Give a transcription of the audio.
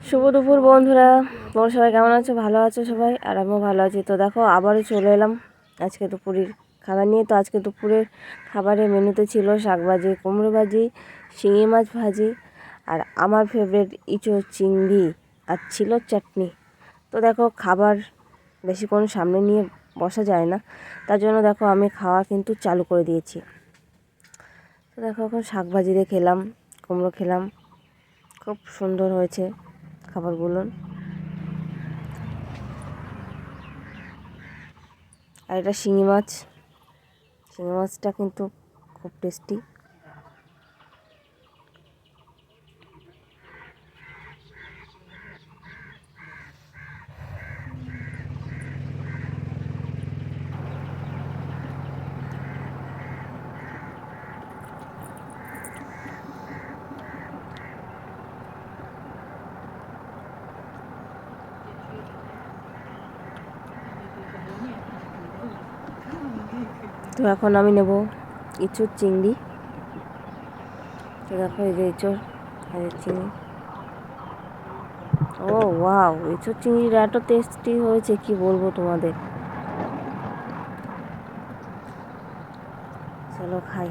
শুভ দুপুর বন্ধুরা, তোমরা সবাই কেমন আছো? ভালো আছো সবাই? আর আমিও ভালো আছি। তো দেখো আবারও চলে এলাম আজকে দুপুরের খাবার নিয়ে। তো আজকে দুপুরের খাবারের মেনুতে ছিল শাক ভাজি, কুমড়ো ভাজি, শিঙি মাছ ভাজি, আর আমার ফেভারিট ইঁচড় চিংড়ি, আর ছিল চাটনি। তো দেখো খাবার বেশিক্ষণ সামনে নিয়ে বসা যায় না, তার জন্য দেখো আমি খাওয়া কিন্তু চালু করে দিয়েছি। তো দেখো এখন শাক ভাজি দিয়ে খেলাম, কুমড়ো খেলাম, খুব সুন্দর হয়েছে খাবারগুলো। আর এটা শিঙি মাছ, শিঙি মাছটা কিন্তু খুব টেস্টি। তো এখন আমি নেব ইঁচড় চিংড়ি। তো দেখো এই যে ইঁচড়, এই চিংড়ি। ও ওয়াও, ইঁচড় চিংড়িটা এত টেস্টি হয়েছে কি বলবো তোমাদের। চলো খাই।